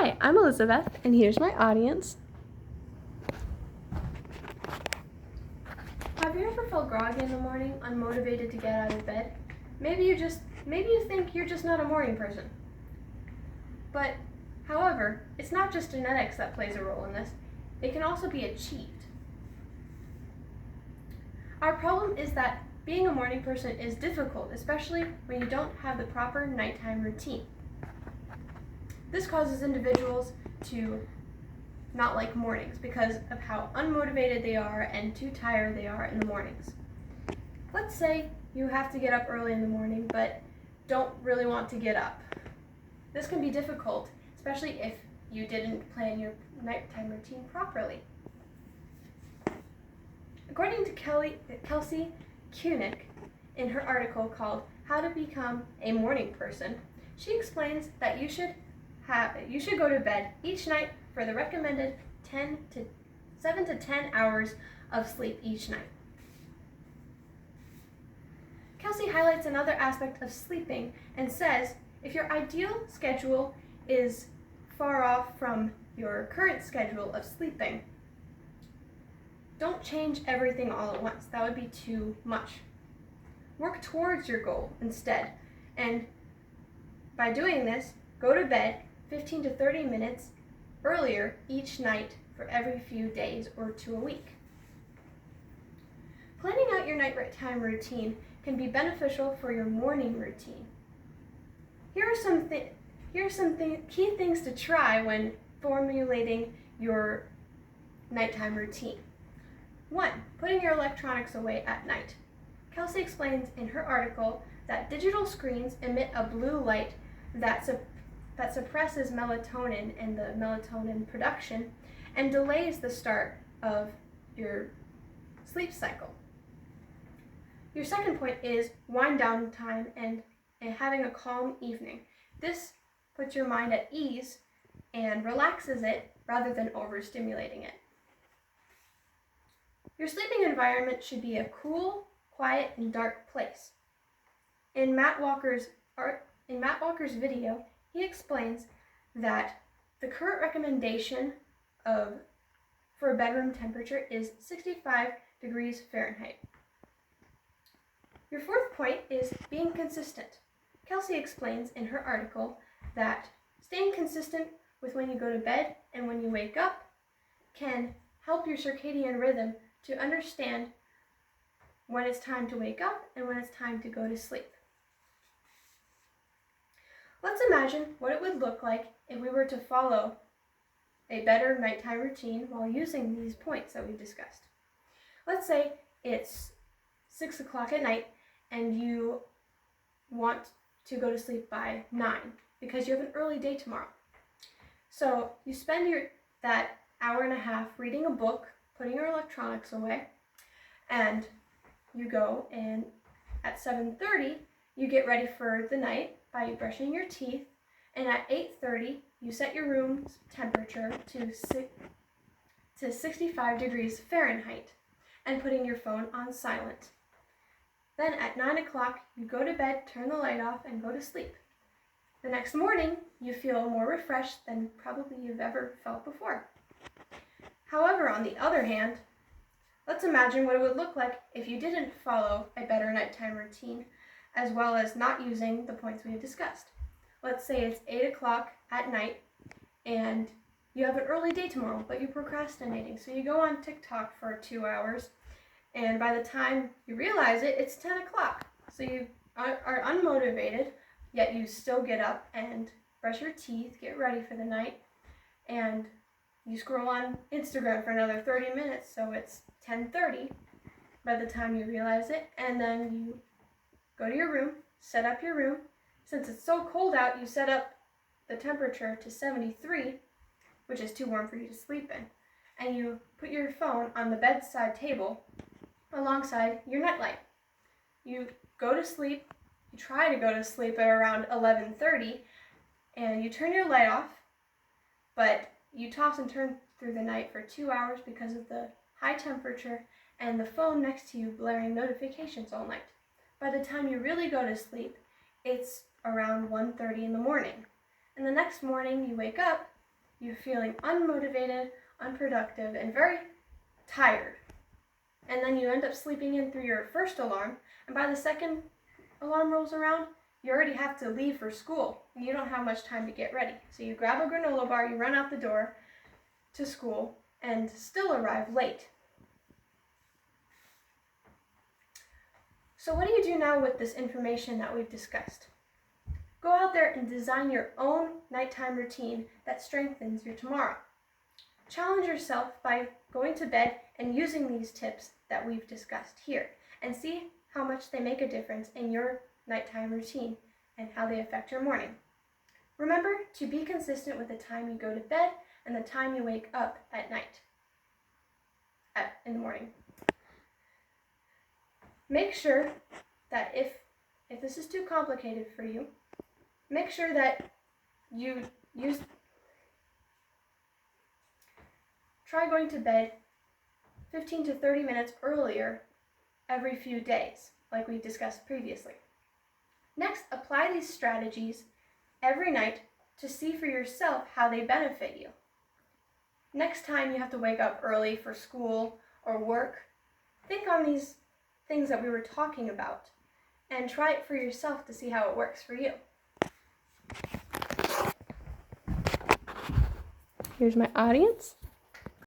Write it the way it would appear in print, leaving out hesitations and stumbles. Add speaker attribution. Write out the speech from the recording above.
Speaker 1: Hi, I'm Elizabeth, and here's my audience. Have you ever felt groggy in the morning, unmotivated to get out of bed? Maybe you think you're just not a morning person. But, however, it's not just genetics that plays a role in this. It can also be achieved. Our problem is that being a morning person is difficult, especially when you don't have the proper nighttime routine. This causes individuals to not like mornings because of how unmotivated they are and too tired they are in the mornings. Let's say you have to get up early in the morning but don't really want to get up. This can be difficult, especially if you didn't plan your nighttime routine properly. According to Kelsey Kunick, in her article called How to Become a Morning Person, she explains that you should go to bed each night for the recommended 7 to 10 hours of sleep each night. Kelsey highlights another aspect of sleeping and says, if your ideal schedule is far off from your current schedule of sleeping, don't change everything all at once. That would be too much. Work towards your goal instead, and by doing this, go to bed 15 to 30 minutes earlier each night for every few days or to a week. Planning out your nighttime routine can be beneficial for your morning routine. Here are some key things to try when formulating your nighttime routine. 1. Putting your electronics away at night. Kelsey explains in her article that digital screens emit a blue light that suppresses melatonin and the melatonin production and delays the start of your sleep cycle. Your second point is wind down time and having a calm evening. This puts your mind at ease and relaxes it rather than overstimulating it. Your sleeping environment should be a cool, quiet, and dark place. In Matt Walker's video, he explains that the current recommendation for a bedroom temperature is 65 degrees Fahrenheit. Your fourth point is being consistent. Kelsey explains in her article that staying consistent with when you go to bed and when you wake up can help your circadian rhythm to understand when it's time to wake up and when it's time to go to sleep. Let's imagine what it would look like if we were to follow a better nighttime routine while using these points that we discussed. Let's say it's 6 o'clock at night and you want to go to sleep by 9 because you have an early day tomorrow. So you spend that hour and a half reading a book, putting your electronics away, and you go and at 7:30 you get ready for the night by brushing your teeth, and at 8:30 you set your room's temperature to 65 degrees Fahrenheit and putting your phone on silent. Then at 9 o'clock you go to bed, turn the light off, and go to sleep. The next morning you feel more refreshed than probably you've ever felt before. However, on the other hand, let's imagine what it would look like if you didn't follow a better nighttime routine, as well as not using the points we have discussed. Let's say it's 8 o'clock at night and you have an early day tomorrow, but you're procrastinating. So you go on TikTok for 2 hours, and by the time you realize it, it's 10 o'clock. So you are unmotivated, yet you still get up and brush your teeth, get ready for the night, and you scroll on Instagram for another 30 minutes, so it's 10:30 by the time you realize it, and then you go to your room, set up your room. Since it's so cold out, you set up the temperature to 73, which is too warm for you to sleep in, and you put your phone on the bedside table alongside your nightlight. You go to sleep, you try to go to sleep at around 11:30, and you turn your light off, but you toss and turn through the night for 2 hours because of the high temperature and the phone next to you blaring notifications all night. By the time you really go to sleep, it's around 1:30 in the morning. And the next morning you wake up you feeling unmotivated, unproductive, and very tired. And then you end up sleeping in through your first alarm, and by the second alarm rolls around, you already have to leave for school, and you don't have much time to get ready. So you grab a granola bar, you run out the door to school, and still arrive late. So what do you do now with this information that we've discussed? Go out there and design your own nighttime routine that strengthens your tomorrow. Challenge yourself by going to bed and using these tips that we've discussed here, and see how much they make a difference in your nighttime routine and how they affect your morning. Remember to be consistent with the time you go to bed and the time you wake up at night, in the morning. Make sure that if this is too complicated for you, make sure that you try going to bed 15 to 30 minutes earlier every few days, like we discussed previously. Next, apply these strategies every night to see for yourself how they benefit you. Next time you have to wake up early for school or work, think on these things that we were talking about and try it for yourself to see how it works for you. Here's my audience.